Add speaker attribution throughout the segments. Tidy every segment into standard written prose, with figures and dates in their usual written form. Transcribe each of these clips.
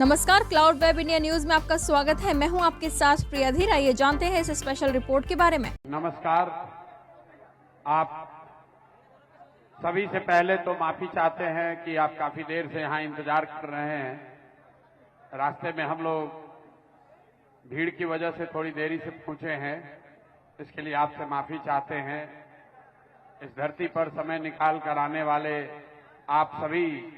Speaker 1: नमस्कार, cloud web India news में आपका स्वागत है। मैं हूं आपके साथ प्रिया धीर। आइए जानते हैं इस स्पेशल रिपोर्ट के बारे में।
Speaker 2: नमस्कार। आप सभी से पहले तो माफी चाहते हैं कि आप काफी देर से यहाँ इंतजार कर रहे हैं। रास्ते में हम लोग भीड़ की वजह से थोड़ी देरी से पहुंचे हैं, इसके लिए आपसे माफी चाहते हैं। इस धरती पर समय निकाल कर आने वाले आप सभी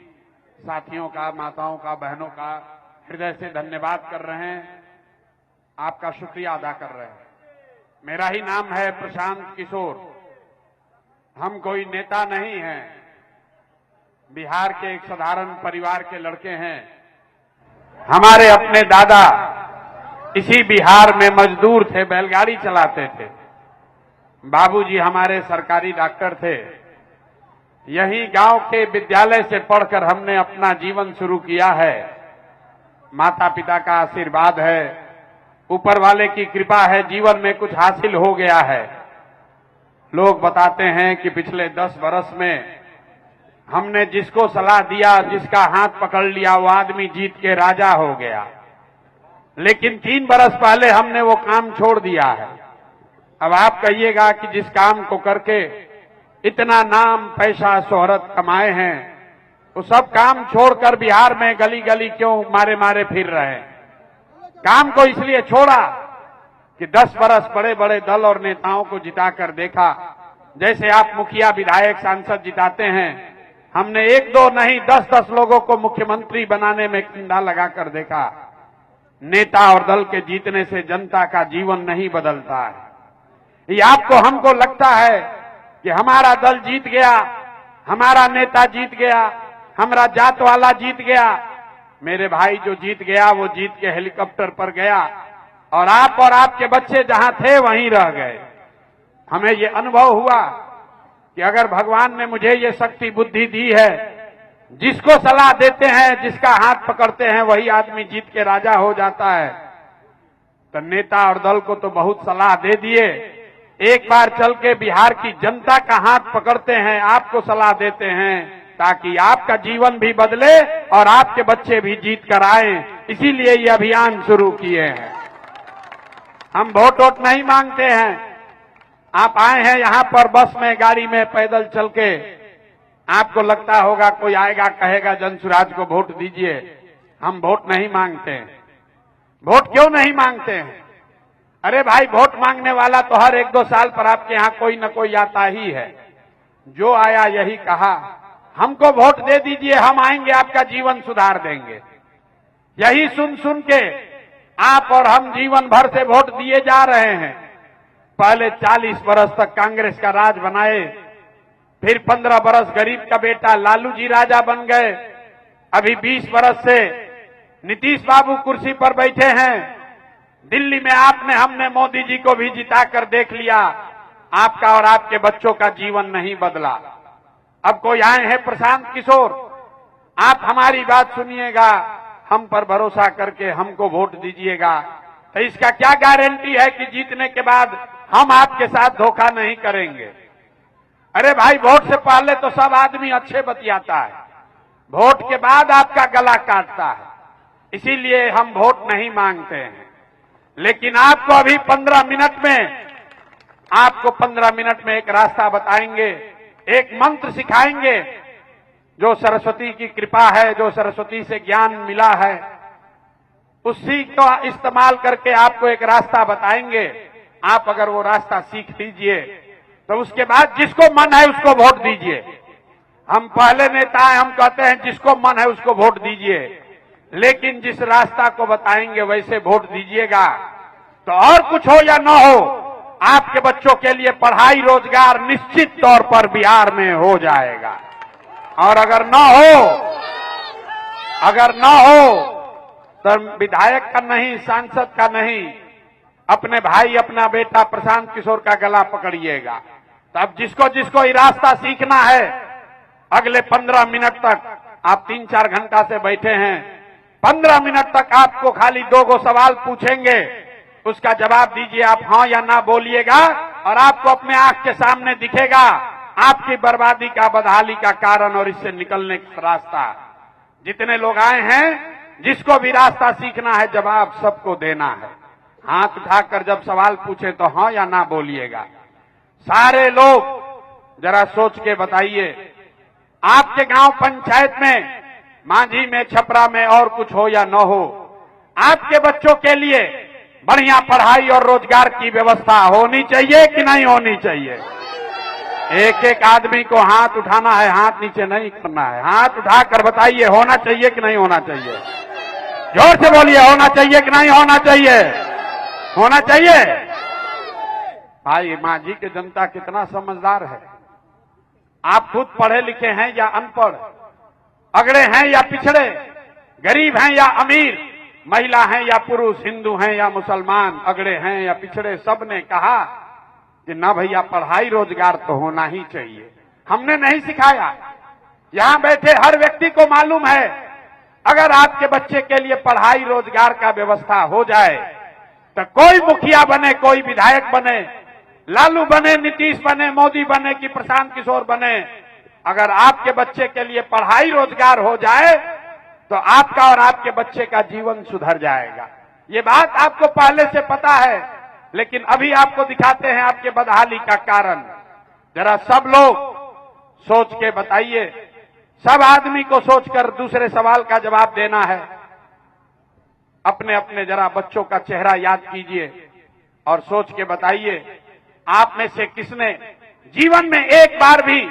Speaker 2: साथियों का, माताओं का, बहनों का हृदय से धन्यवाद कर रहे हैं, आपका शुक्रिया अदा कर रहे हैं। मेरा ही नाम है प्रशांत किशोर। हम कोई नेता नहीं हैं, बिहार के एक साधारण परिवार के लड़के हैं। हमारे अपने दादा इसी बिहार में मजदूर थे, बैलगाड़ी चलाते थे। बाबूजी हमारे सरकारी डॉक्टर थे। यही गांव के विद्यालय से पढ़कर हमने अपना जीवन शुरू किया है। माता पिता का आशीर्वाद है, ऊपर वाले की कृपा है, जीवन में कुछ हासिल हो गया है। लोग बताते हैं कि पिछले 10 वर्ष में हमने जिसको सलाह दिया, जिसका हाथ पकड़ लिया, वो आदमी जीत के राजा हो गया। लेकिन 3 वर्ष पहले हमने वो काम छोड़ दिया है। अब आप कहिएगा कि जिस काम को करके इतना नाम, पैसा, शोहरत कमाए हैं, वो सब काम छोड़कर बिहार में गली गली क्यों मारे मारे फिर रहे हैं? काम को इसलिए छोड़ा कि 10 वर्ष बड़े बड़े दल और नेताओं को जिताकर देखा। जैसे आप मुखिया, विधायक, सांसद जिताते हैं, हमने 1-2 नहीं 10-10 लोगों को मुख्यमंत्री बनाने में कंधा लगाकर देखा। नेता और दल के जीतने से जनता का जीवन नहीं बदलता है। ये आपको, हमको लगता है कि हमारा दल जीत गया, हमारा नेता जीत गया, हमारा जात वाला जीत गया। मेरे भाई जो जीत गया वो जीत के हेलीकॉप्टर पर गया और आप और आपके बच्चे जहां थे वहीं रह गए। हमें ये अनुभव हुआ कि अगर भगवान ने मुझे ये शक्ति बुद्धि दी है, जिसको सलाह देते हैं, जिसका हाथ पकड़ते हैं, वही आदमी जीत के राजा हो जाता है। तो नेता और दल को तो बहुत सलाह दे दिए, एक बार चल के बिहार की जनता का हाथ पकड़ते हैं, आपको सलाह देते हैं ताकि आपका जीवन भी बदले और आपके बच्चे भी जीत कर आए। इसीलिए ये अभियान शुरू किए हैं। हम वोट नहीं मांगते हैं। आप आए हैं यहाँ पर बस में, गाड़ी में, पैदल चल के। आपको लगता होगा कोई आएगा कहेगा जनसुराज को वोट दीजिए। हम वोट नहीं मांगते हैं। वोट क्यों नहीं मांगते हैं? अरे भाई, वोट मांगने वाला तो हर 1-2 साल पर आपके यहाँ कोई न कोई आता ही है। जो आया यही कहा, हमको वोट दे दीजिए, हम आएंगे, आपका जीवन सुधार देंगे। यही सुन सुन के आप और हम जीवन भर से वोट दिए जा रहे हैं। पहले 40 बरस तक कांग्रेस का राज बनाए, फिर 15 बरस गरीब का बेटा लालू जी राजा बन गए। अभी 20 बरस से नीतीश बाबू कुर्सी पर बैठे हैं। दिल्ली में आपने, हमने मोदी जी को भी जिताकर देख लिया, आपका और आपके बच्चों का जीवन नहीं बदला। अब कोई आए हैं प्रशांत किशोर, आप हमारी बात सुनिएगा, हम पर भरोसा करके हमको वोट दीजिएगा। तो इसका क्या गारंटी है कि जीतने के बाद हम आपके साथ धोखा नहीं करेंगे? अरे भाई, वोट से पहले तो सब आदमी अच्छे बतियाता है, वोट के बाद आपका गला काटता है। इसीलिए हम वोट नहीं मांगते हैं। लेकिन आपको अभी 15 मिनट में एक रास्ता बताएंगे, एक मंत्र सिखाएंगे जो सरस्वती की कृपा है, जो सरस्वती से ज्ञान मिला है, उसी का इस्तेमाल करके आपको एक रास्ता बताएंगे। आप अगर वो रास्ता सीख लीजिए तो उसके बाद जिसको मन है उसको वोट दीजिए। हम पहले नेता हैं, हम कहते हैं जिसको मन है उसको वोट दीजिए, लेकिन जिस रास्ता को बताएंगे वैसे वोट दीजिएगा। तो और कुछ हो या न हो, आपके बच्चों के लिए पढ़ाई, रोजगार निश्चित तौर पर बिहार में हो जाएगा। और अगर न हो तो विधायक का नहीं, सांसद का नहीं, अपने भाई, अपना बेटा प्रशांत किशोर का गला पकड़िएगा। तब जिसको जिसको ये रास्ता सीखना है, अगले 15 मिनट तक, आप 3-4 घंटा से बैठे हैं, 15 मिनट तक आपको खाली 2 सवाल पूछेंगे, उसका जवाब दीजिए। आप हाँ या ना बोलिएगा और आपको अपने आंख के सामने दिखेगा आपकी बर्बादी का, बदहाली का कारण और इससे निकलने का रास्ता। जितने लोग आए हैं जिसको भी रास्ता सीखना है जवाब सबको देना है। हाथ उठाकर जब सवाल पूछे तो हाँ या ना बोलिएगा। सारे लोग जरा सोच के बताइए, आपके गांव पंचायत में, मांझी में, छपरा में और कुछ हो या न हो, आपके बच्चों के लिए बढ़िया पढ़ाई और रोजगार की व्यवस्था होनी चाहिए कि नहीं होनी चाहिए? एक एक आदमी को हाथ उठाना है, हाथ नीचे नहीं करना है। हाथ उठाकर बताइए होना चाहिए कि नहीं होना चाहिए? जोर से बोलिए, होना चाहिए कि नहीं होना चाहिए? होना चाहिए। भाई मांझी की जनता कितना समझदार है। आप खुद पढ़े लिखे हैं या अनपढ़, अगड़े हैं या पिछड़े, गरीब हैं या अमीर, महिला हैं या पुरुष, हिंदू हैं या मुसलमान, अगड़े हैं या पिछड़े, सबने कहा कि ना भैया पढ़ाई रोजगार तो होना ही चाहिए। हमने नहीं सिखाया, यहां बैठे हर व्यक्ति को मालूम है अगर आपके बच्चे के लिए पढ़ाई रोजगार का व्यवस्था हो जाए तो कोई मुखिया बने, कोई विधायक बने, लालू बने, नीतीश बने, मोदी बने कि प्रशांत किशोर बने, अगर आपके बच्चे के लिए पढ़ाई रोजगार हो जाए तो आपका और आपके बच्चे का जीवन सुधर जाएगा। ये बात आपको पहले से पता है, लेकिन अभी आपको दिखाते हैं आपके बदहाली का कारण। जरा सब लोग सोच के बताइए, सब आदमी को सोचकर दूसरे सवाल का जवाब देना है। अपने अपने जरा बच्चों का चेहरा याद कीजिए और सोच के बताइए, आप में से किसने जीवन में एक बार भी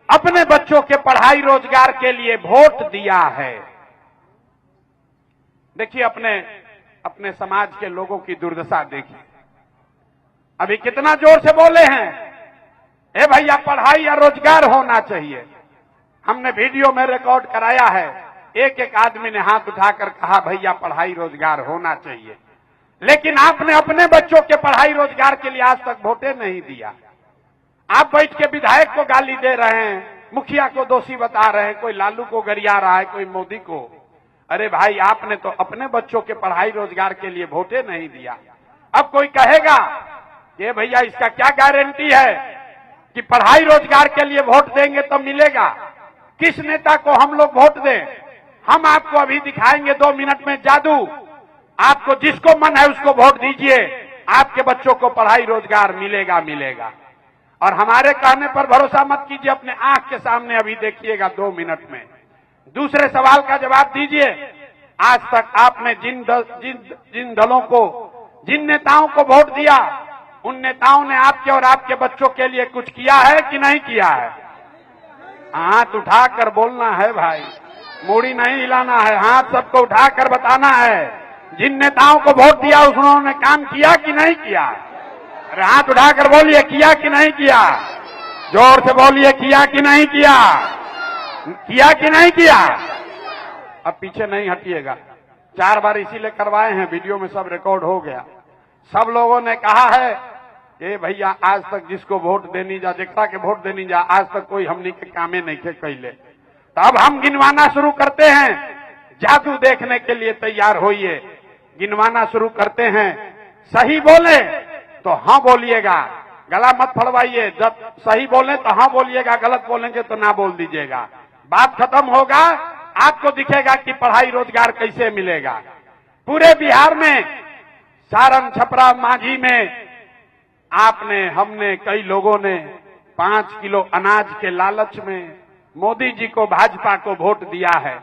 Speaker 2: अपने बच्चों के पढ़ाई रोजगार के लिए वोट दिया है? देखिए, अपने समाज के लोगों की दुर्दशा देखिए। अभी कितना जोर से बोले हैं, ए भैया पढ़ाई या रोजगार होना चाहिए। हमने वीडियो में रिकॉर्ड कराया है, एक एक आदमी ने हाथ उठाकर कहा भैया पढ़ाई रोजगार होना चाहिए। लेकिन आपने अपने बच्चों के पढ़ाई रोजगार के लिए आज तक वोटे नहीं दिया। आप बैठ के विधायक को गाली दे रहे हैं, मुखिया को दोषी बता रहे हैं, कोई लालू को गरिया रहा है, कोई मोदी को। अरे भाई, आपने तो अपने बच्चों के पढ़ाई रोजगार के लिए वोटे नहीं दिया। अब कोई कहेगा कि भैया इसका क्या गारंटी है कि पढ़ाई रोजगार के लिए वोट देंगे तो मिलेगा? किस नेता को हम लोग वोट दें? हम आपको अभी दिखाएंगे 2 मिनट में जादू। आपको जिसको मन है उसको वोट दीजिए, आपके बच्चों को पढ़ाई रोजगार मिलेगा मिलेगा। और हमारे कहने पर भरोसा मत कीजिए, अपने आंख के सामने अभी देखिएगा 2 मिनट में। दूसरे सवाल का जवाब दीजिए, आज तक आपने जिन दलों को, जिन नेताओं को वोट दिया, उन नेताओं ने आपके और आपके बच्चों के लिए कुछ किया है कि नहीं किया है? हाथ उठाकर बोलना है भाई, मूड़ी नहीं हिलाना है, हाथ सबको उठाकर बताना है। जिन नेताओं को वोट दिया उन्होंने काम किया कि नहीं किया? अरे हाथ उठाकर बोलिए, किया कि नहीं किया? जोर से बोलिए, किया कि नहीं किया? किया कि नहीं किया? अब पीछे नहीं हटिएगा। 4 बार इसीलिए करवाए हैं, वीडियो में सब रिकॉर्ड हो गया। सब लोगों ने कहा है कि भैया आज तक जिसको वोट देनी जा, जेकरा के वोट देनी जा, आज तक कोई हमनी के कामे नहीं के कैले। तो अब हम गिनवाना शुरू करते हैं, जादू देखने के लिए तैयार होइए। गिनवाना शुरू करते हैं, सही बोले तो हाँ बोलिएगा, गला मत फड़वाइए। जब सही बोले तो हाँ बोलिएगा, गलत बोलेंगे तो ना बोल दीजिएगा। बात खत्म होगा, आपको दिखेगा कि पढ़ाई रोजगार कैसे मिलेगा। पूरे बिहार में, सारण, छपरा, मांझी में हमने कई लोगों ने 5 किलो अनाज के लालच में मोदी जी को, भाजपा को वोट दिया है।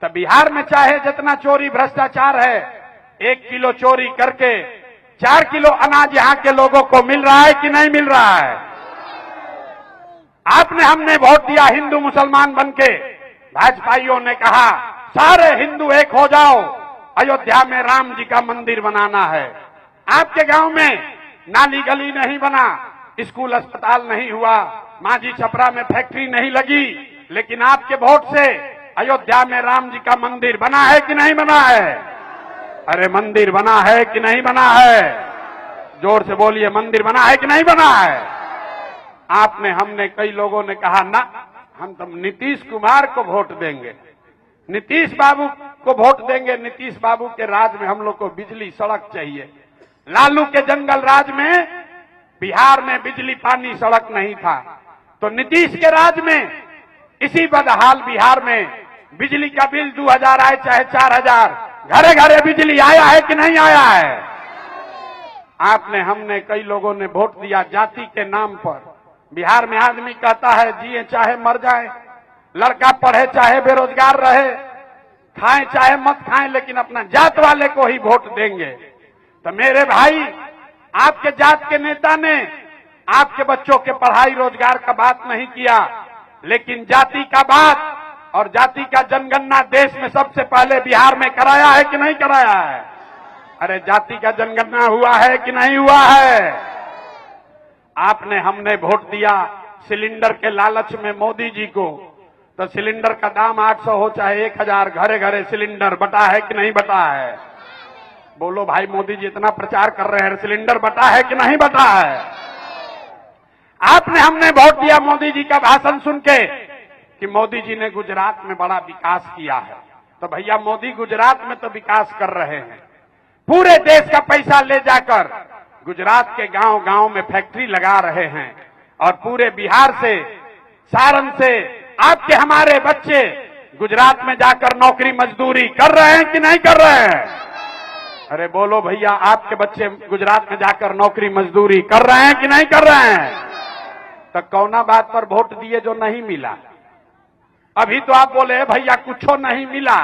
Speaker 2: तो बिहार में चाहे जितना चोरी भ्रष्टाचार है, 1 किलो चोरी करके 4 किलो अनाज यहाँ के लोगों को मिल रहा है कि नहीं मिल रहा है? हमने वोट दिया हिंदू मुसलमान बनके, भाजपाइयों ने कहा सारे हिंदू एक हो जाओ, अयोध्या में राम जी का मंदिर बनाना है। आपके गांव में नाली गली नहीं बना, स्कूल अस्पताल नहीं हुआ, मांझी छपरा में फैक्ट्री नहीं लगी, लेकिन आपके वोट से अयोध्या में राम जी का मंदिर बना है कि नहीं बना है? अरे मंदिर बना है कि नहीं बना है? जोर से बोलिए, मंदिर बना है कि नहीं बना है? हमने कई लोगों ने कहा ना, हम तो नीतीश कुमार को वोट देंगे, नीतीश बाबू को वोट देंगे। नीतीश बाबू के राज में हम लोग को बिजली सड़क चाहिए। लालू के जंगल राज में बिहार में बिजली पानी सड़क नहीं था, तो नीतीश के राज में, इसी बदहाल बिहार में बिजली का बिल 2000 आए चाहे 4000, घरे घरे बिजली आया है कि नहीं आया है? आपने हमने कई लोगों ने वोट दिया जाति के नाम पर। बिहार में आदमी कहता है जिए चाहे मर जाए, लड़का पढ़े चाहे बेरोजगार रहे, खाएं चाहे मत खाएं, लेकिन अपना जात वाले को ही वोट देंगे। तो मेरे भाई, आपके जात के नेता ने आपके बच्चों के पढ़ाई रोजगार का बात नहीं किया, लेकिन जाति का बात और जाति का जनगणना देश में सबसे पहले बिहार में कराया है कि नहीं कराया है? अरे जाति का जनगणना हुआ है कि नहीं हुआ है? आपने हमने वोट दिया सिलेंडर के लालच में मोदी जी को, तो सिलेंडर का दाम 800 हो चाहे 1000, घरे घरे सिलेंडर बटा है कि नहीं बटा है? बोलो भाई, मोदी जी इतना प्रचार कर रहे हैं, सिलेंडर बटा है कि नहीं बटा है? आपने हमने वोट दिया मोदी जी का भाषण सुन के कि मोदी जी ने गुजरात में बड़ा विकास किया है। तो भैया, मोदी गुजरात में तो विकास कर रहे हैं, पूरे देश का पैसा ले जाकर गुजरात के गांव गांव में फैक्ट्री लगा रहे हैं, और पूरे बिहार से, सारण से आपके हमारे बच्चे गुजरात में जाकर नौकरी मजदूरी कर रहे हैं कि नहीं कर रहे हैं? अरे बोलो भैया, आपके बच्चे गुजरात में जाकर नौकरी मजदूरी कर रहे हैं कि नहीं कर रहे हैं? तो कौना बात पर वोट दिए जो नहीं मिला? अभी तो आप बोले भैया कुछो नहीं मिला,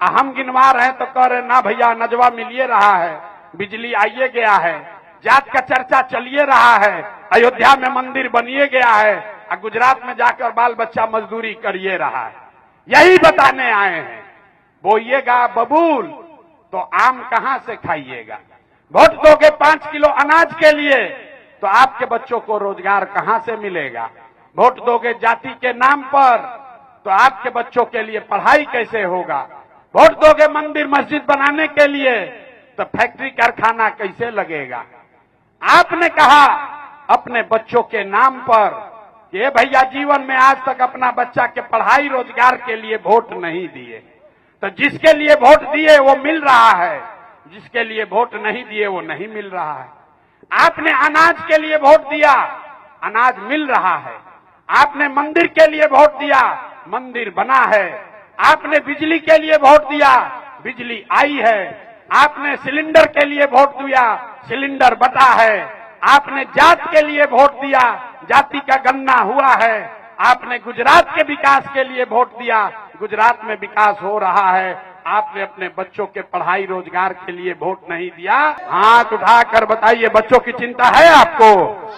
Speaker 2: हम गिनवा रहे हैं तो कह रहे ना भैया, नजवा मिलिए रहा है, बिजली आइए गया है, जात का चर्चा चलिए रहा है, अयोध्या में मंदिर बनिए गया है, और गुजरात में जाकर बाल बच्चा मजदूरी करिए रहा है। यही बताने आए हैं। बोइएगा बबूल तो आम कहां से खाइएगा? वोट दोगे 5 किलो अनाज के लिए तो आपके बच्चों को रोजगार कहां से मिलेगा? वोट दोगे जाति के नाम पर तो आपके बच्चों के लिए पढ़ाई कैसे होगा? वोट दोगे मंदिर मस्जिद बनाने के लिए तो फैक्ट्री कारखाना कैसे लगेगा? आपने कहा अपने बच्चों के नाम पर कि भैया जीवन में आज तक अपना बच्चा के पढ़ाई रोजगार के लिए वोट नहीं दिए, तो जिसके लिए वोट दिए वो मिल रहा है, जिसके लिए वोट नहीं दिए वो नहीं मिल रहा है। आपने अनाज के लिए वोट दिया, अनाज मिल रहा है। आपने मंदिर के लिए वोट दिया, मंदिर बना है। आपने बिजली के लिए वोट दिया, बिजली आई है। आपने सिलेंडर के लिए वोट दिया, सिलेंडर बटा है। आपने जात के लिए वोट दिया, जाति का गणना हुआ है। आपने गुजरात के विकास के लिए वोट दिया, गुजरात में विकास हो रहा है। आपने अपने बच्चों के पढ़ाई रोजगार के लिए वोट नहीं दिया। हाथ उठाकर बताइए, बच्चों की चिंता है आपको?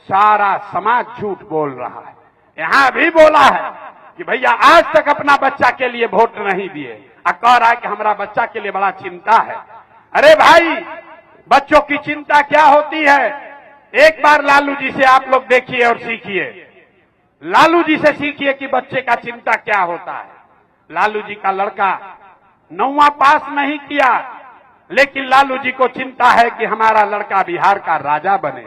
Speaker 2: सारा समाज झूठ बोल रहा है। यहां भी बोला है कि भैया आज तक अपना बच्चा के लिए वोट नहीं दिए, और कह रहा है कि हमारा बच्चा के लिए बड़ा चिंता है। अरे भाई, बच्चों की चिंता क्या होती है? एक बार लालू जी से आप लोग देखिए और सीखिए। लालू जी से सीखिए कि बच्चे का चिंता क्या होता है। लालू जी का लड़का 9वां पास नहीं किया, लेकिन लालू जी को चिंता है कि हमारा लड़का बिहार का राजा बने।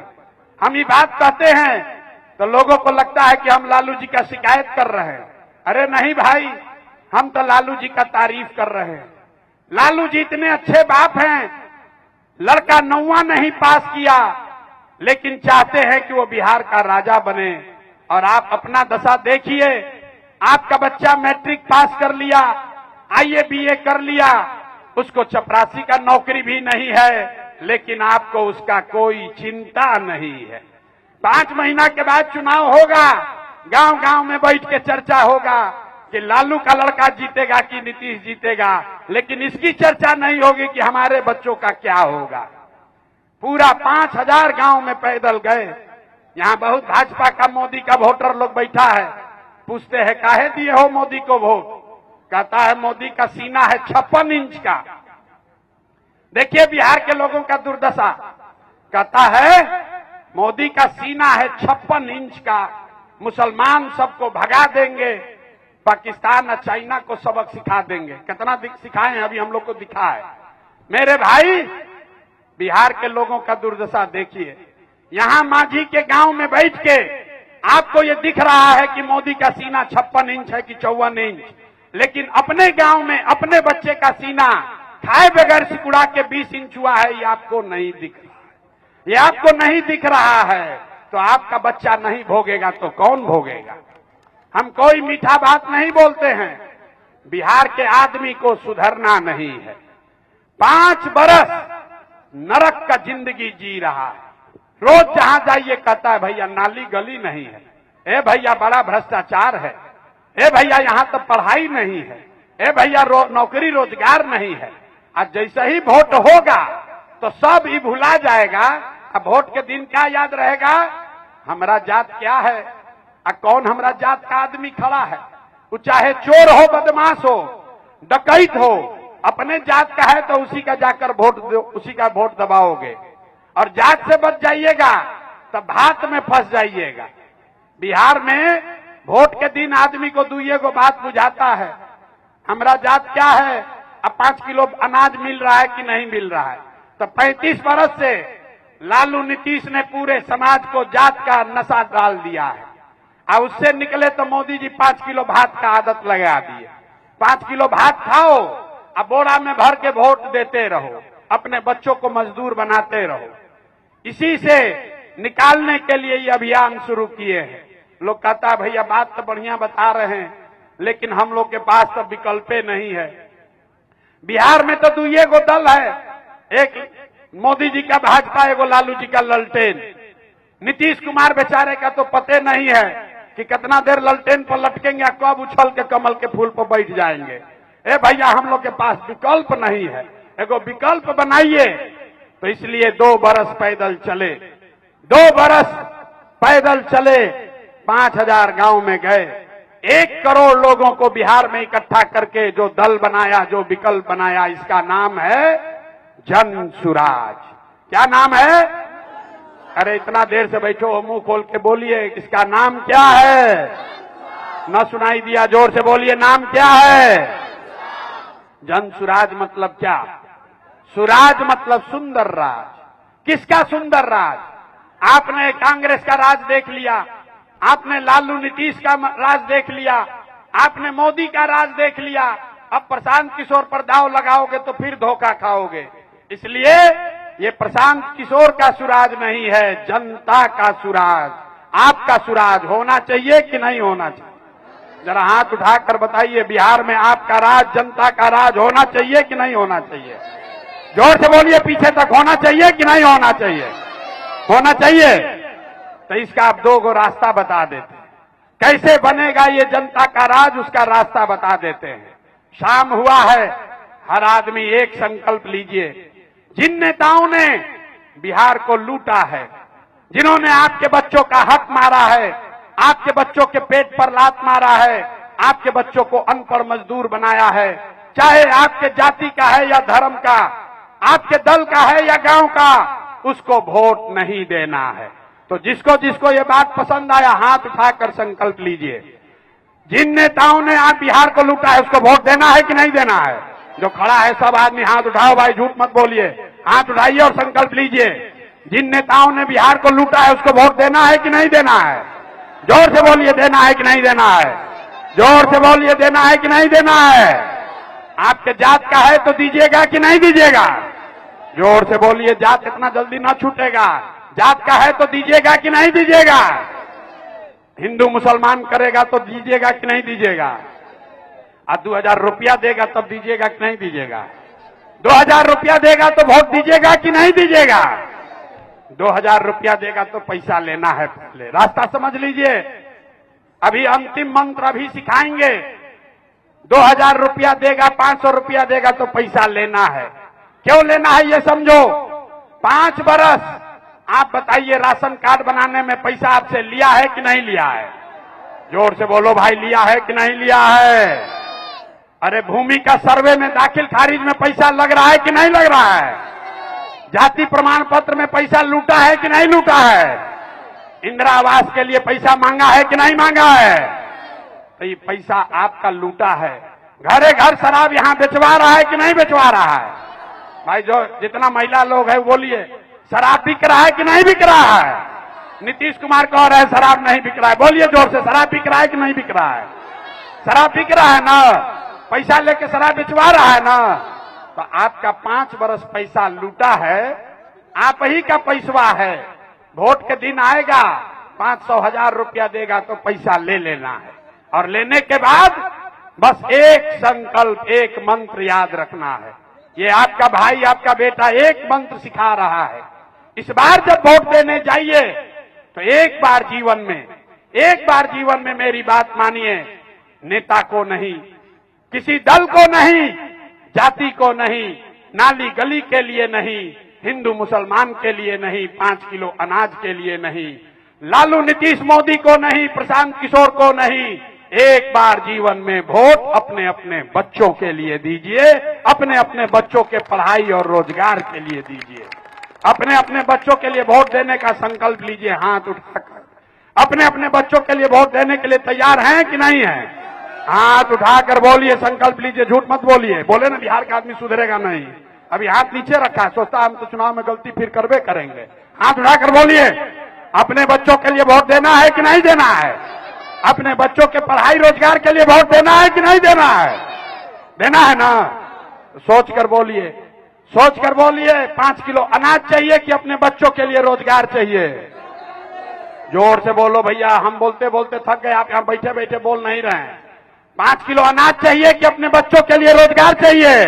Speaker 2: हम ये बात कहते हैं तो लोगों को लगता है कि हम लालू जी का शिकायत कर रहे हैं। अरे नहीं भाई, हम तो लालू जी का तारीफ कर रहे हैं। लालू जी इतने अच्छे बाप हैं, लड़का 9वां नहीं पास किया, लेकिन चाहते हैं कि वो बिहार का राजा बने। और आप अपना दशा देखिए, आपका बच्चा मैट्रिक पास कर लिया, आईए बीए कर लिया, उसको चपरासी का नौकरी भी नहीं है, लेकिन आपको उसका कोई चिंता नहीं है। 5 महीना के बाद चुनाव होगा, गांव गांव में बैठ के चर्चा होगा कि लालू का लड़का जीतेगा कि नीतीश जीतेगा, लेकिन इसकी चर्चा नहीं होगी कि हमारे बच्चों का क्या होगा। पूरा 5000 गांव में पैदल गए। यहां बहुत भाजपा का, मोदी का वोटर लोग बैठा है। पूछते हैं काहे दिए हो मोदी को वोट? कहता है मोदी का सीना है 56 इंच का। देखिए बिहार के लोगों का दुर्दशा। कहता है मोदी का सीना है 56 इंच का, मुसलमान सबको भगा देंगे, पाकिस्तान और चाइना को सबक सिखा देंगे। कितना सिखाए हैं, अभी हम लोग को दिखा है। मेरे भाई, बिहार के लोगों का दुर्दशा देखिए। यहां मांझी के गांव में बैठ के आपको ये दिख रहा है कि मोदी का सीना 56 इंच है कि 54 इंच, लेकिन अपने गांव में अपने बच्चे का सीना खाए बगैर सिकुड़ा के 20 इंच हुआ है, ये आपको नहीं दिख रहा है। ये आपको नहीं दिख रहा है तो आपका बच्चा नहीं भोगेगा तो कौन भोगेगा? हम कोई मीठा बात नहीं बोलते हैं, बिहार के आदमी को सुधरना नहीं है। 5 बरस नरक का जिंदगी जी रहा है। रोज जहां जाइए कहता है भैया नाली गली नहीं है, ए भैया बड़ा भ्रष्टाचार है, ए भैया यहां तो पढ़ाई नहीं है, ए भैया नौकरी रोजगार नहीं है। आज जैसे ही वोट होगा तो सब ही भुला जाएगा। अब वोट के दिन क्या याद रहेगा? हमारा जात क्या है, कौन हमारा जात का आदमी खड़ा है। वो चाहे चोर हो, बदमाश हो, डकैत हो, अपने जात का है तो उसी का जाकर वोट दो, उसी का वोट दबाओगे। और जात से बच जाइएगा तब भात में फंस जाइएगा। बिहार में वोट के दिन आदमी को दुइये को बात बुझाता है, हमारा जात क्या है, अब 5 किलो अनाज मिल रहा है कि नहीं मिल रहा है। तो 35 बरस से लालू नीतीश ने पूरे समाज को जात का नशा डाल दिया है। और उससे निकले तो मोदी जी 5 किलो भात का आदत लगा दिए। 5 किलो भात खाओ, अब बोरा में भर के वोट देते रहो, अपने बच्चों को मजदूर बनाते रहो। इसी से निकालने के लिए ये अभियान शुरू किए हैं। लोग कहता है भैया बात तो बढ़िया बता रहे हैं, लेकिन हम लोग के पास तो विकल्पे नहीं है। बिहार में तो दुइये गो दल है, एक मोदी जी का भाजपा, एगो लालू जी का ललटेन। नीतीश कुमार बेचारे का तो पते नहीं है कि कितना देर ललटेन पर लटकेंगे, कब उछल के कमल के फूल पर बैठ जाएंगे। ए भैया हम लोग के पास विकल्प नहीं है, एगो विकल्प बनाइए। तो इसलिए 2 बरस पैदल चले, 2 बरस पैदल चले, 5000 गांव में गए, 1 करोड़ लोगों को बिहार में इकट्ठा करके जो दल बनाया, जो विकल्प बनाया, इसका नाम है जन सुराज। क्या नाम है? अरे इतना देर से बैठो हो, मुंह खोल के बोलिए, इसका नाम क्या है? न सुनाई दिया, जोर से बोलिए, नाम क्या है? जन सुराज मतलब क्या? सुराज मतलब सुंदर राज। किसका सुंदर राज? आपने कांग्रेस का राज देख लिया, आपने लालू नीतीश का राज देख लिया, आपने मोदी का राज देख लिया। अब प्रशांत किशोर पर दांव लगाओगे तो फिर धोखा खाओगे। इसलिए ये प्रशांत किशोर का सुराज नहीं है, जनता का सुराज, आपका सुराज होना चाहिए कि नहीं होना चाहिए? जरा हाथ उठाकर बताइए, बिहार में आपका राज, जनता का राज होना चाहिए कि नहीं होना चाहिए? जोर से बोलिए, पीछे तक होना चाहिए कि नहीं होना चाहिए? होना चाहिए। तो इसका आप 2 गो रास्ता बता देते हैं, कैसे बनेगा ये जनता का राज, उसका रास्ता बता देते हैं। शाम हुआ है, हर आदमी एक संकल्प लीजिए। जिन नेताओं ने बिहार को लूटा है, जिन्होंने आपके बच्चों का हक मारा है, आपके बच्चों के पेट पर लात मारा है, आपके बच्चों को अनपढ़ मजदूर बनाया है, चाहे आपके जाति का है या धर्म का, आपके दल का है या गांव का, उसको वोट नहीं देना है। तो जिसको जिसको ये बात पसंद आया हाथ उठाकर संकल्प लीजिए। जिन नेताओं ने आप बिहार को लूटा है उसको वोट देना है कि नहीं देना है? जो खड़ा है सब आदमी हाथ उठाओ भाई, झूठ मत बोलिए, हाथ उठाइए और संकल्प लीजिए। जिन नेताओं ने बिहार को लूटा है उसको वोट देना है कि नहीं देना है? जोर से बोलिए, देना है कि नहीं देना है? जोर से बोलिए, देना है कि नहीं देना है? आपके जात का है तो दीजिएगा कि नहीं दीजिएगा? जोर से बोलिए, जात इतना जल्दी ना छूटेगा। जात का है तो दीजिएगा कि नहीं दीजिएगा? हिंदू मुसलमान करेगा तो दीजिएगा कि नहीं दीजिएगा? 2000 रुपया देगा तब दीजिएगा कि नहीं दीजिएगा? 2000 रुपया देगा तो वोट दीजिएगा कि नहीं दीजिएगा? 2000 रुपया देगा तो पैसा लेना है। पहले रास्ता समझ लीजिए, अभी अंतिम मंत्र अभी सिखाएंगे। 2000 रुपया देगा, 500 रुपया देगा तो पैसा लेना है। क्यों लेना है ये समझो। 5 बरस आप बताइए, राशन कार्ड बनाने में पैसा आपसे लिया है कि नहीं लिया है? जोर से बोलो भाई, लिया है कि नहीं लिया है? अरे भूमि का सर्वे में दाखिल खारिज में पैसा लग रहा है कि नहीं लग रहा है? जाति प्रमाण पत्र में पैसा लूटा है कि नहीं लूटा है? इंदिरा आवास के लिए पैसा मांगा है कि नहीं मांगा है? तो ये पैसा आपका लूटा है। घरे घर शराब यहां बेचवा रहा है कि नहीं बेचवा रहा है? भाई जो जितना महिला लोग है बोलिए, शराब बिक रहा है कि नहीं बिक रहा है? नीतीश कुमार कह रहे हैं शराब नहीं बिक रहा है, बोलिए जोर से, शराब बिक रहा है कि नहीं बिक रहा है? शराब बिक रहा है ना, पैसा लेके शराब बेचवा रहा है ना। तो आपका 5 बरस पैसा लूटा है, आप ही का पैसवा है। वोट के दिन आएगा, 500 1000 रुपया देगा तो पैसा ले लेना है, और लेने के बाद बस एक संकल्प, एक मंत्र याद रखना है। ये आपका भाई, आपका बेटा एक मंत्र सिखा रहा है। इस बार जब वोट देने जाइए तो एक बार जीवन में मेरी बात मानिए, नेता को नहीं, किसी दल को नहीं, जाति को नहीं, नाली गली के लिए नहीं, हिंदू मुसलमान के लिए नहीं, 5 किलो अनाज के लिए नहीं, लालू नीतीश मोदी को नहीं, प्रशांत किशोर को नहीं, एक बार जीवन में वोट अपने अपने बच्चों के लिए दीजिए, अपने अपने बच्चों के पढ़ाई और रोजगार के लिए दीजिए। अपने अपने बच्चों के लिए वोट देने का संकल्प लीजिए हाथ उठाकर। अपने अपने बच्चों के लिए वोट देने के लिए तैयार हैं कि नहीं है? हाथ उठाकर बोलिए, संकल्प लीजिए, झूठ मत बोलिए। बोले ना बिहार का आदमी सुधरेगा नहीं, अभी हाथ नीचे रखा है, सोचता हम तो चुनाव में गलती फिर करवे करेंगे। हाथ उठाकर बोलिए, अपने बच्चों के लिए वोट देना है कि नहीं देना है? अपने बच्चों के पढ़ाई रोजगार के लिए वोट देना है कि नहीं देना है? देना है ना? सोच कर बोलिए, सोच कर बोलिए। 5 किलो अनाज चाहिए कि अपने बच्चों के लिए रोजगार चाहिए? जोर से बोलो भैया, हम बोलते बोलते थक गए, आप यहां बैठे बैठे बोल नहीं रहे हैं। 5 किलो अनाज चाहिए कि अपने बच्चों के लिए रोजगार चाहिए?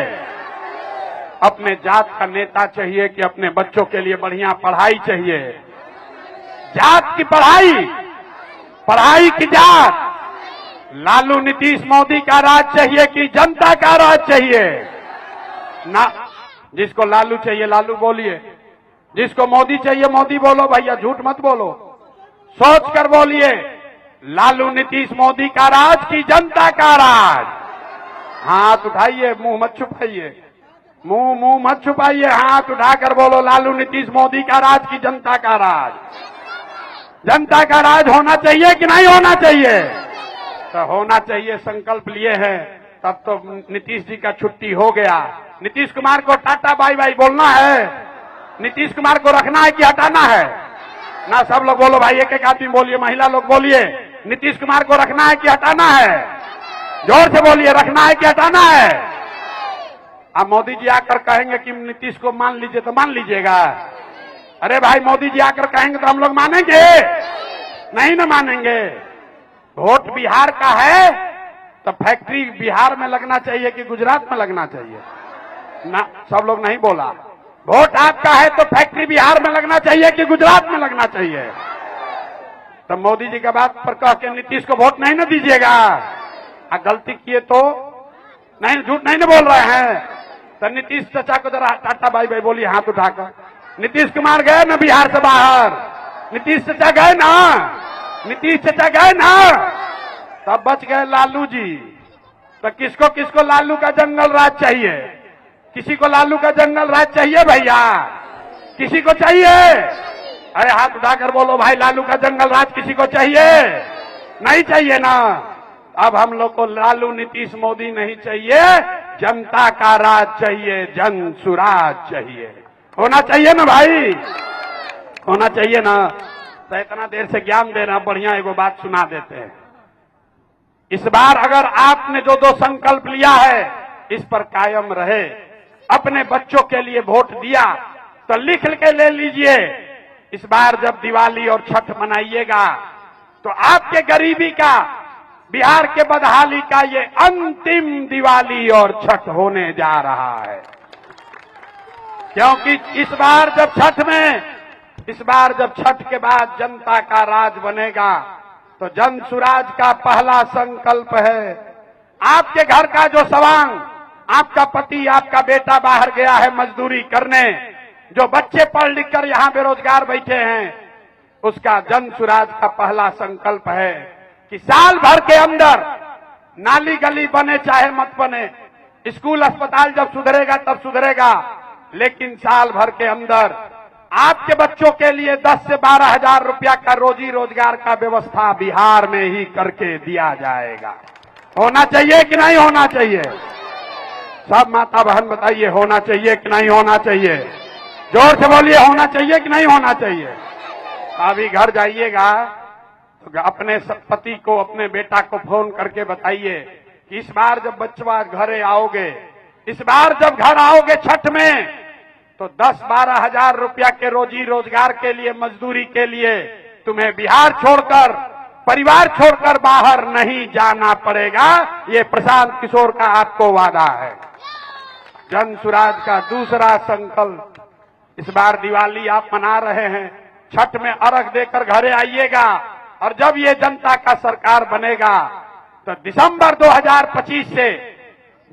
Speaker 2: अपने जात का नेता चाहिए कि अपने बच्चों के लिए बढ़िया पढ़ाई चाहिए? जात की पढ़ाई, पढ़ाई की जात। लालू नीतीश मोदी का राज चाहिए कि जनता का राज चाहिए? ना, जिसको लालू चाहिए लालू बोलिए, जिसको मोदी चाहिए मोदी बोलो भैया, झूठ मत बोलो। सोच कर बोलिए, लालू नीतीश मोदी का राज की जनता का राज? हाथ उठाइए, मुंह मत छुपाइए, मुंह मत छुपाइए, हाथ उठाकर बोलो, लालू नीतीश मोदी का राज की जनता का राज? जनता का राज होना चाहिए कि नहीं होना चाहिए? तो होना चाहिए, संकल्प लिए हैं, तब तो नीतीश जी का छुट्टी हो गया। नीतीश कुमार को टाटा बाय बाय बोलना है? नीतीश कुमार को रखना है कि हटाना है? ना, सब लोग बोलो भाई, एक एक आदमी बोलिए, महिला लोग बोलिए, नीतीश कुमार को रखना है कि हटाना है? जोर से बोलिए, रखना है कि हटाना है? अब मोदी जी आकर कहेंगे कि नीतीश को मान लीजिए, तो मान लीजिएगा? अरे भाई, मोदी जी आकर कहेंगे तो हम लोग मानेंगे? नहीं ना मानेंगे। वोट बिहार का है तो फैक्ट्री बिहार में लगना चाहिए कि गुजरात में लगना चाहिए? ना, सब लोग नहीं बोला। वोट आपका है तो फैक्ट्री बिहार में लगना चाहिए कि गुजरात में लगना चाहिए? तो मोदी जी का बात पर कह के नीतीश को वोट नहीं ना दीजिएगा। गलती किए तो नहीं, झूठ नहीं ना बोल रहे हैं? तो नीतीश चाचा को जरा टाटा बाय बाय बोलिए, हाथ उठाकर। नीतीश कुमार गए ना बिहार से बाहर? नीतीश चाचा गए ना? नीतीश चाचा गए ना? तब बच गए लालू जी। तो किसको किसको लालू का जंगल राज चाहिए? किसी को लालू का जंगल राज चाहिए भैया? किसी को चाहिए? अरे हाथ उठाकर बोलो भाई, लालू का जंगल राज किसी को चाहिए? नहीं चाहिए ना? अब हम लोग को लालू नीतीश मोदी नहीं चाहिए, जनता का राज चाहिए, जन सुराज चाहिए। होना चाहिए ना भाई? होना चाहिए ना? तो इतना देर से ज्ञान देना, बढ़िया एगो बात सुना देते हैं। इस बार अगर आपने जो 2 संकल्प लिया है, इस पर कायम रहे। अपने बच्चों के लिए वोट दिया तो लिख के ले लीजिए। इस बार जब दिवाली और छठ मनाइएगा तो आपके गरीबी का, बिहार के बदहाली का ये अंतिम दिवाली और छठ होने जा रहा है। क्योंकि इस बार जब छठ के बाद जनता का राज बनेगा तो जन सुराज का पहला संकल्प है, आपके घर का जो सवांग, आपका पति, आपका बेटा बाहर गया है मजदूरी करने, जो बच्चे पढ़ लिख कर यहां बेरोजगार बैठे हैं, उसका जन सुराज का पहला संकल्प है कि साल भर के अंदर नाली गली बने चाहे मत बने, स्कूल अस्पताल जब सुधरेगा तब सुधरेगा, लेकिन साल भर के अंदर आपके बच्चों के लिए 10 से 12 हजार रुपया का रोजी रोजगार का व्यवस्था बिहार में ही करके दिया जाएगा। होना चाहिए कि नहीं होना चाहिए? सब माता बहन बताइए, होना चाहिए कि नहीं होना चाहिए? जोर से बोलिए, होना चाहिए कि नहीं होना चाहिए? अभी घर जाइएगा तो अपने पति को, अपने बेटा को फोन करके बताइए कि इस बार जब बच्चा घरे आओगे, इस बार जब घर आओगे छठ में, तो 10-12 हजार रुपया के रोजी रोजगार के लिए, मजदूरी के लिए तुम्हें बिहार छोड़कर परिवार छोड़कर बाहर नहीं जाना पड़ेगा। ये प्रशांत किशोर का आपको वादा है। जन सुराज का दूसरा संकल्प, इस बार दिवाली आप मना रहे हैं, छठ में अर्घ देकर घरे आइएगा और जब ये जनता का सरकार बनेगा तो दिसंबर 2025 से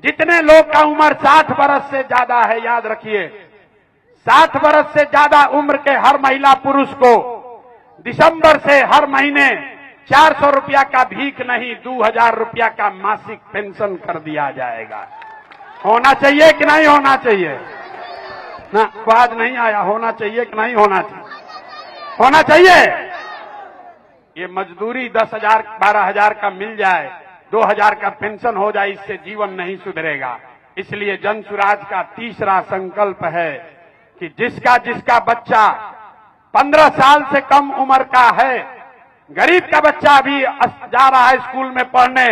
Speaker 2: जितने लोग का उम्र 60 वर्ष से ज्यादा है, याद रखिए 60 वर्ष से ज्यादा उम्र के हर महिला पुरुष को दिसंबर से हर महीने 400 रुपया का भीख नहीं 2000 रुपया का मासिक पेंशन कर दिया जाएगा। होना चाहिए कि नहीं होना चाहिए? ना आवाज नहीं आया। होना चाहिए कि नहीं होना चाहिए? होना चाहिए। ये मजदूरी 10,000 12,000 का मिल जाए, 2000 का पेंशन हो जाए, इससे जीवन नहीं सुधरेगा। इसलिए जन सुराज का तीसरा संकल्प है कि जिसका जिसका बच्चा 15 साल से कम उम्र का है, गरीब का बच्चा भी जा रहा है स्कूल में पढ़ने,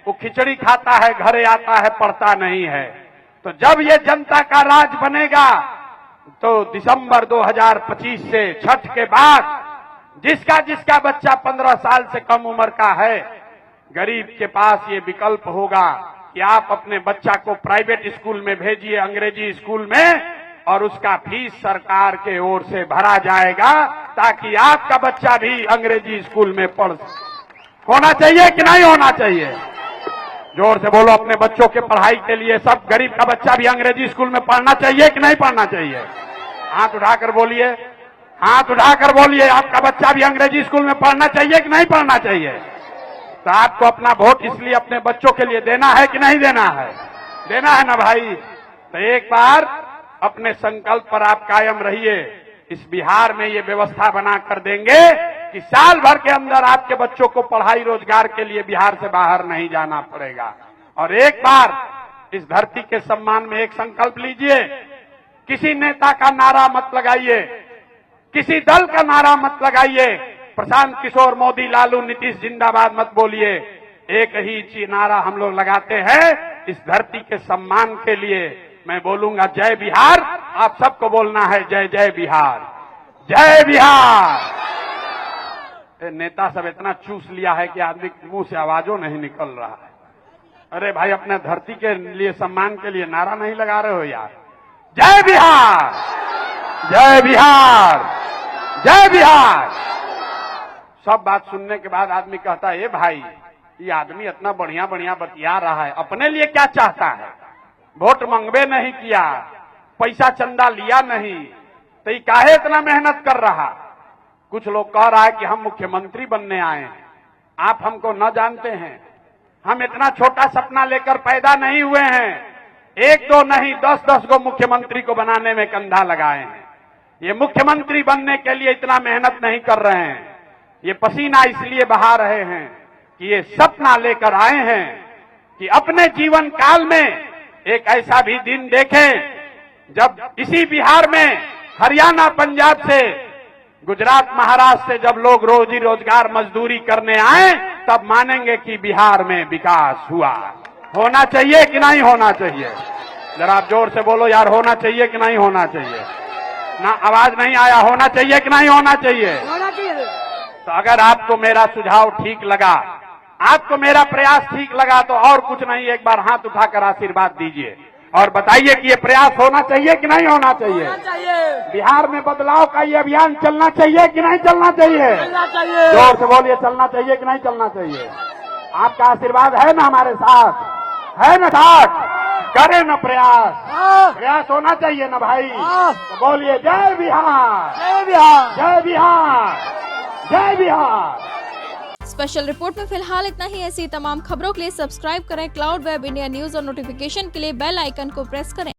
Speaker 2: वो खिचड़ी खाता है, घरे आता है, पढ़ता नहीं है, तो जब ये जनता का राज बनेगा तो दिसंबर 2025 से छठ के बाद जिसका जिसका बच्चा 15 साल से कम उम्र का है, गरीब के पास ये विकल्प होगा कि आप अपने बच्चा को प्राइवेट स्कूल में भेजिए, अंग्रेजी स्कूल में, और उसका फीस सरकार के ओर से भरा जाएगा ताकि आपका बच्चा भी अंग्रेजी स्कूल में पढ़ सके। होना चाहिए कि नहीं होना चाहिए? जोर से बोलो। अपने बच्चों के पढ़ाई के लिए सब गरीब का बच्चा भी अंग्रेजी स्कूल में पढ़ना चाहिए कि नहीं पढ़ना चाहिए? हाथ उठाकर बोलिए, हाथ उठाकर बोलिए। आपका बच्चा भी अंग्रेजी स्कूल में पढ़ना चाहिए कि नहीं पढ़ना चाहिए? तो आपको अपना वोट इसलिए अपने बच्चों के लिए देना है कि नहीं देना है? देना है ना भाई। तो एक बार अपने संकल्प पर आप कायम रहिए। इस बिहार में ये व्यवस्था बना कर देंगे कि साल भर के अंदर आपके बच्चों को पढ़ाई रोजगार के लिए बिहार से बाहर नहीं जाना पड़ेगा। और एक बार इस धरती के सम्मान में एक संकल्प लीजिए। किसी नेता का नारा मत लगाइए, किसी दल का नारा मत लगाइए। प्रशांत किशोर, मोदी, लालू, नीतीश जिंदाबाद मत बोलिए। एक ही नारा हम लोग लगाते हैं इस धरती के सम्मान के लिए। मैं बोलूंगा जय बिहार, आप सबको बोलना है जय जय बिहार, जय बिहार। नेता सब इतना चूस लिया है कि आदमी के मुंह से आवाजों नहीं निकल रहा है। अरे भाई, अपने धरती के लिए, सम्मान के लिए नारा नहीं लगा रहे हो यार? जय बिहार, जय बिहार, जय बिहार। सब बात सुनने के बाद आदमी कहता है, ए भाई, ये आदमी इतना बढ़िया बढ़िया बतिया रहा है, अपने लिए क्या चाहता है? वोट मंगवे नहीं किया, पैसा चंदा लिया नहीं, तो ये काहे इतना मेहनत कर रहा? कुछ लोग कह रहा है कि हम मुख्यमंत्री बनने आए हैं। आप हमको न जानते हैं, हम इतना छोटा सपना लेकर पैदा नहीं हुए हैं। 1 2 नहीं 10 को मुख्यमंत्री को बनाने में कंधा लगाए हैं। ये मुख्यमंत्री बनने के लिए इतना मेहनत नहीं कर रहे हैं। ये पसीना इसलिए बहा रहे हैं कि ये सपना लेकर आए हैं कि अपने जीवन काल में एक ऐसा भी दिन देखें जब इसी बिहार में हरियाणा, पंजाब से, गुजरात, महाराष्ट्र से जब लोग रोजी रोजगार मजदूरी करने आए, तब मानेंगे कि बिहार में विकास हुआ। होना चाहिए कि नहीं होना चाहिए? जरा आप जोर से बोलो यार, होना चाहिए कि नहीं होना चाहिए? ना आवाज नहीं आया। होना चाहिए कि नहीं होना चाहिए?
Speaker 3: होना चाहिए।
Speaker 2: तो अगर आपको मेरा सुझाव ठीक लगा, आपको मेरा प्रयास ठीक लगा, तो और कुछ नहीं, एक बार हाथ उठाकर आशीर्वाद दीजिए और बताइए कि ये प्रयास होना चाहिए कि नहीं होना चाहिए?
Speaker 3: होना चाहिए।
Speaker 2: बिहार में बदलाव का ये अभियान चलना चाहिए कि नहीं चलना चाहिए?
Speaker 3: चलना चाहिए।
Speaker 2: जोर से बोलिए, चलना चाहिए कि नहीं चलना चाहिए? आपका आशीर्वाद है ना हमारे साथ? है ना साथ? करें ना प्रयास? प्रयास होना चाहिए ना भाई? तो बोलिए जय बिहार,
Speaker 3: जय बिहार,
Speaker 2: जय बिहार, जय बिहार।
Speaker 1: स्पेशल रिपोर्ट में फिलहाल इतना ही। ऐसी तमाम खबरों के लिए सब्सक्राइब करें क्लाउड वेब इंडिया न्यूज और नोटिफिकेशन के लिए बेल आइकन को प्रेस करें।